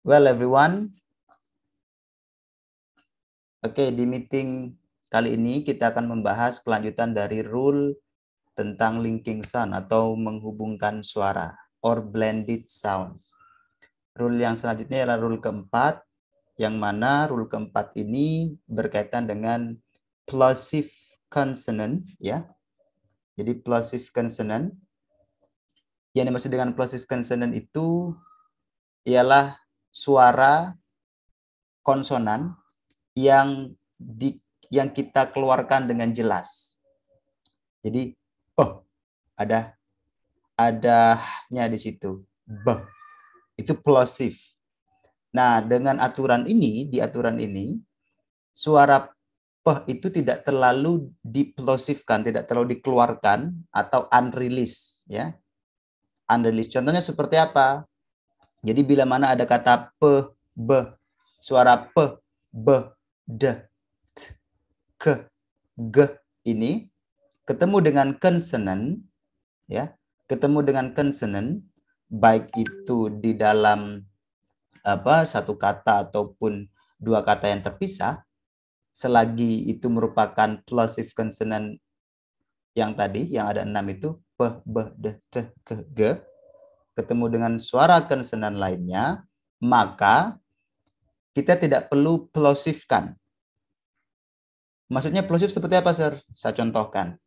Well, everyone. Oke, di meeting kali ini kita akan membahas kelanjutan dari rule tentang linking sound atau menghubungkan suara or blended sounds. Rule yang selanjutnya adalah rule keempat, yang mana rule keempat ini berkaitan dengan plosive consonant, ya. Jadi plosive consonant, yang dimaksud dengan plosive consonant itu ialah suara konsonan yang kita keluarkan dengan jelas. Jadi adanya di situ. Itu plosive. Nah, dengan aturan ini, di aturan ini suara itu tidak terlalu diplosifkan, tidak terlalu dikeluarkan atau unreleased, ya. Unreleased. Contohnya seperti apa? Jadi bila mana ada kata b, suara b, d, t, k, g ini ketemu dengan konsonan, ya, ketemu dengan konsonan, baik itu di dalam satu kata ataupun dua kata yang terpisah, selagi itu merupakan plosive consonant yang tadi, yang ada 6 itu, p, b, d, c, k, g, ketemu dengan suara konsonan lainnya, maka kita tidak perlu plosifkan. Maksudnya plosive seperti apa, Sir? Saya contohkan.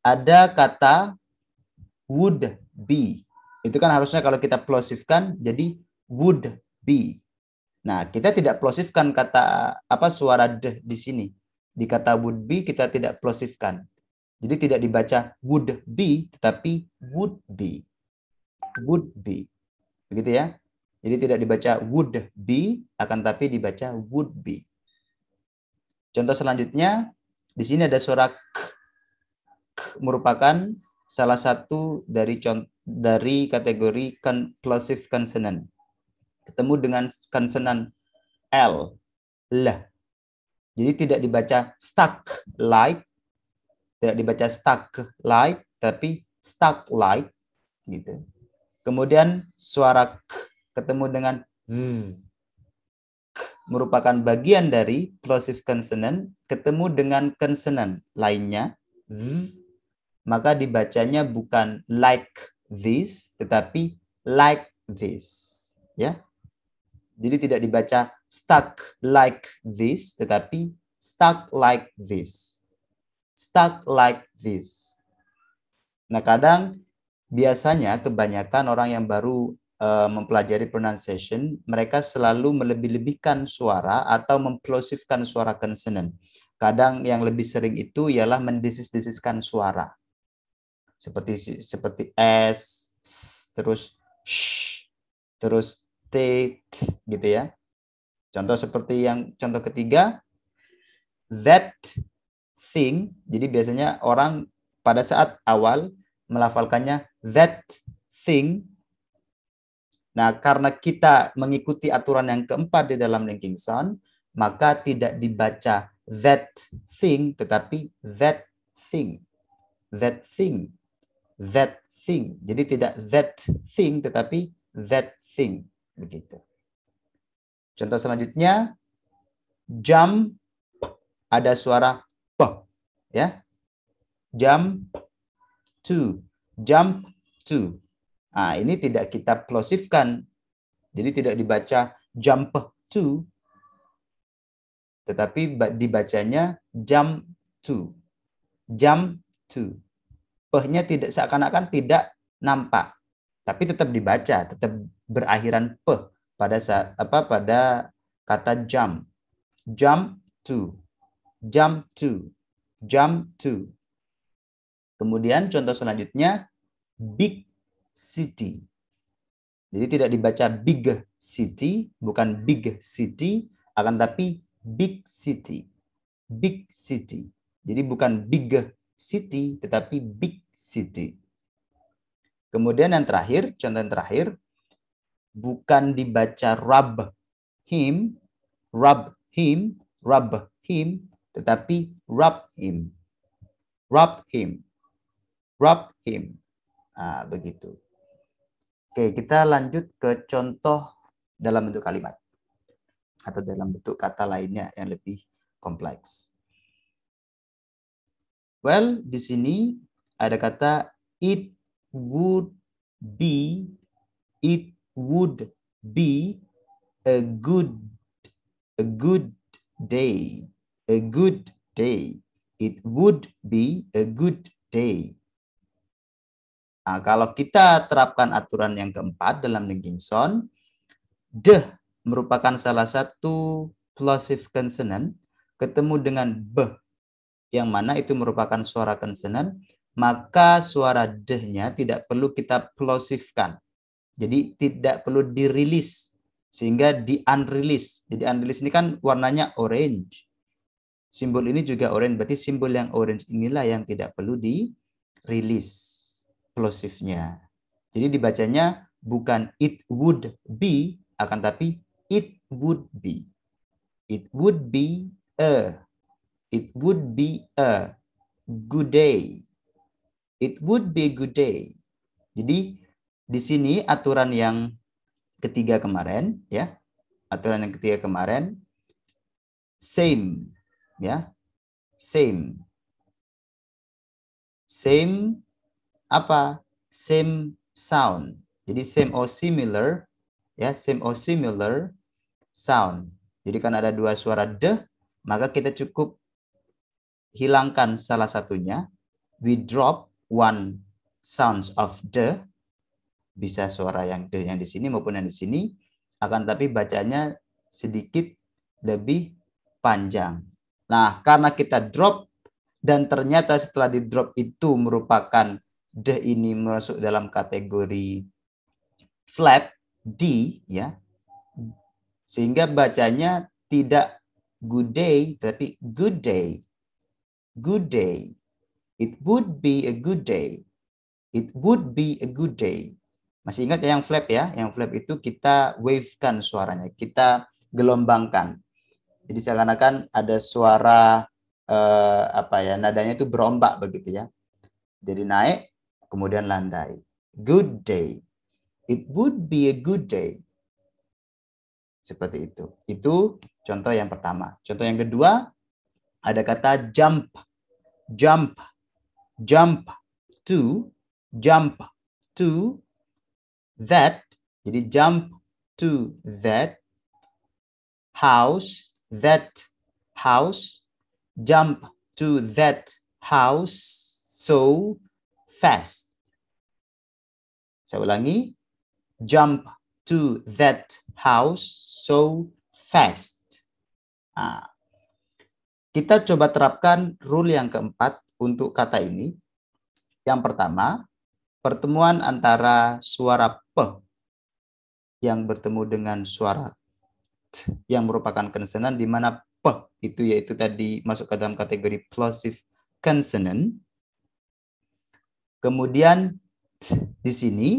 Ada kata would be. Itu kan harusnya kalau kita plosifkan jadi would be. Nah, kita tidak plosifkan kata suara d di sini. Di kata would be kita tidak plosifkan. Jadi tidak dibaca would be tetapi would be. Would be. Begitu ya. Jadi tidak dibaca would be akan tapi dibaca would be. Contoh selanjutnya, di sini ada suara k. K merupakan salah satu dari kategori plosive consonant. Ketemu dengan konsonan L. Jadi tidak dibaca stuck like, tidak dibaca stuck like, tapi stuck like, gitu. Kemudian suara k ketemu dengan z. K merupakan bagian dari plosive consonant ketemu dengan konsonan lainnya z, maka dibacanya bukan like this, tetapi like this, ya. Jadi tidak dibaca stuck like this, tetapi stuck like this. Stuck like this. Nah, kadang biasanya kebanyakan orang yang baru mempelajari pronunciation, mereka selalu melebih-lebihkan suara atau memplosifkan suara konsonan. Kadang yang lebih sering itu ialah mendesis-desiskan suara. Seperti S, terus sh, terus T, gitu ya. Contoh seperti yang contoh ketiga, that thing. Jadi biasanya orang pada saat awal melafalkannya that thing. Nah, karena kita mengikuti aturan yang keempat di dalam linking sound, maka tidak dibaca that thing, tetapi that thing. That thing. That thing. Jadi tidak that thing, tetapi that thing. Begitu. Contoh selanjutnya, jump, ada suara p, ya. Jump to. Jump to. Nah, ini tidak kita plosifkan. Jadi tidak dibaca jump to, tetapi dibacanya jump to. Jump to. P-nya tidak seakan-akan tidak nampak, tapi tetap dibaca, tetap berakhiran p pada saat pada kata jump. Jump to. Jump to. Jump to. Kemudian contoh selanjutnya big city. Jadi tidak dibaca big city, bukan big city, akan tapi big city. Big city. Jadi bukan big city, tetapi big city. Kemudian yang terakhir, contoh yang terakhir, bukan dibaca rub him, tetapi rub him. Rub him. Rub him. Nah, begitu. Oke, kita lanjut ke contoh dalam bentuk kalimat atau dalam bentuk kata lainnya yang lebih kompleks. Well, di sini ada kata it would be a good day. A good day. It would be a good day. Nah, kalau kita terapkan aturan yang keempat dalam Dickinson, the merupakan salah satu plosive consonant ketemu dengan b, yang mana itu merupakan suara consonant, maka suara d-nya tidak perlu kita plosifkan. Jadi tidak perlu dirilis, sehingga di-unrelease. Jadi unrelease ini kan warnanya orange. Simbol ini juga orange, berarti simbol yang orange inilah yang tidak perlu dirilis plosifnya. Jadi dibacanya bukan it would be, akan tapi it would be. It would be a good day. It would be a good day. Jadi di sini aturan yang ketiga kemarin, ya, aturan yang ketiga kemarin, same, ya, same apa? Same sound. Jadi same or similar, ya, same or similar sound. Jadi kan ada dua suara d, maka kita cukup hilangkan salah satunya. We drop one sounds of d, bisa suara yang d yang di sini maupun yang di sini, akan tapi bacanya sedikit lebih panjang. Nah, karena kita drop dan ternyata setelah di drop itu merupakan d ini masuk dalam kategori flap D, ya, sehingga bacanya tidak good day tapi good day. Good day. It would be a good day. It would be a good day. Masih ingat yang flap, ya? Yang flap itu kita wave-kan suaranya, kita gelombangkan. Jadi seakan-akan ada suara nadanya itu berombak begitu, ya. Jadi naik kemudian landai. Good day. It would be a good day. Seperti itu. Itu contoh yang pertama. Contoh yang kedua ada kata jump. Jump. Jump to that. Jadi jump to that house. Jump to that house so fast. Saya ulangi. Jump to that house so fast. Nah, kita coba terapkan rule yang keempat untuk kata ini. Yang pertama, pertemuan antara suara p yang bertemu dengan suara t yang merupakan consonant, di mana p itu yaitu tadi masuk ke dalam kategori plosive consonant. Kemudian t di sini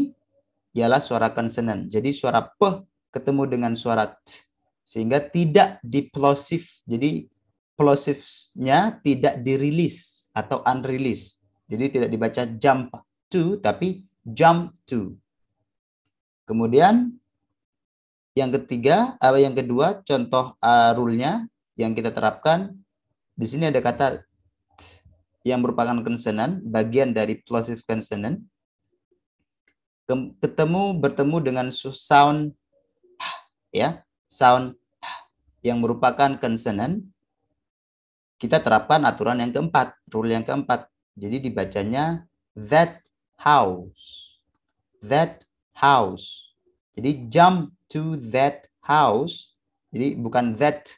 ialah suara consonant. Jadi suara p ketemu dengan suara t sehingga tidak diplosif. Jadi plosifnya tidak dirilis atau unrelease. Jadi tidak dibaca jump to tapi jump to. Kemudian yang kedua contoh rule-nya yang kita terapkan di sini ada kata t yang merupakan consonant, bagian dari plosive consonant, bertemu dengan sound h, ya, sound h yang merupakan consonant. Kita terapkan aturan yang keempat, rule yang keempat. Jadi dibacanya that house. That house. Jadi jump to that house. Jadi bukan that,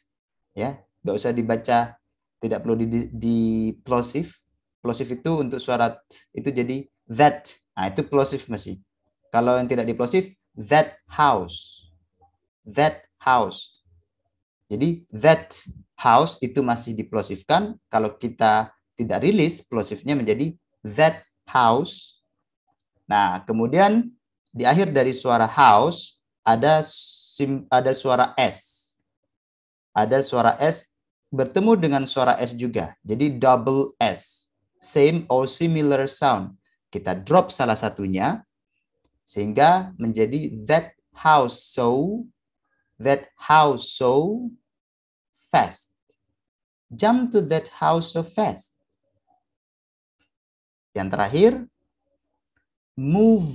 ya, nggak usah dibaca, tidak perlu di plosive. Plosive itu untuk suara t, itu jadi that. Nah, itu plosive masih. Kalau yang tidak diplosif, that house. That house. Jadi that house itu masih diplosifkan. Kalau kita tidak rilis, plosifnya menjadi that house. Nah, kemudian di akhir dari suara house ada suara S. Ada suara S bertemu dengan suara S juga. Jadi double S. Same or similar sound. Kita drop salah satunya. Sehingga menjadi that house so fast. Jump to that house so fast. Yang terakhir, move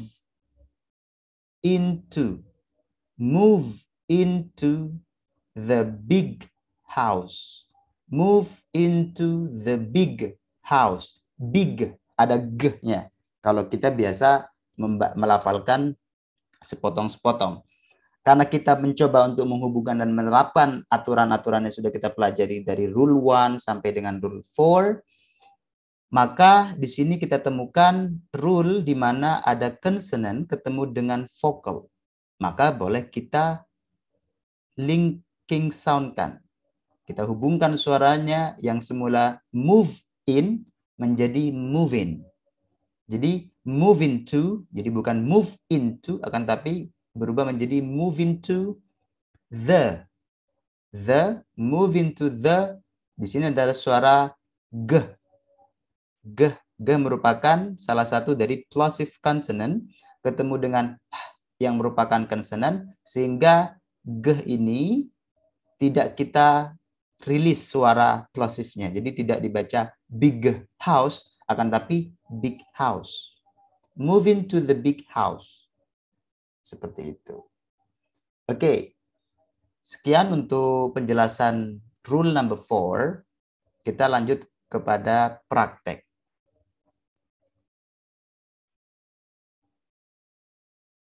into the big house. Move into the big house. Big, ada g-nya. Kalau kita biasa melafalkan sepotong-sepotong. Karena kita mencoba untuk menghubungkan dan menerapkan aturan-aturan yang sudah kita pelajari dari rule 1 sampai dengan rule 4, maka di sini kita temukan rule di mana ada consonant ketemu dengan vokal. Maka boleh kita linking soundkan. Kita hubungkan suaranya yang semula move in menjadi move in. Jadi move into, jadi bukan move into, akan tapi berubah menjadi move into the. Move into the, di sini adalah suara g. G merupakan salah satu dari plosive consonant ketemu dengan yang merupakan consonant, sehingga g ini tidak kita rilis suara plosifnya. Jadi tidak dibaca big house, akan tapi big house. Move into the big house. Seperti itu. Oke. Sekian untuk penjelasan rule number 4. Kita lanjut kepada praktek.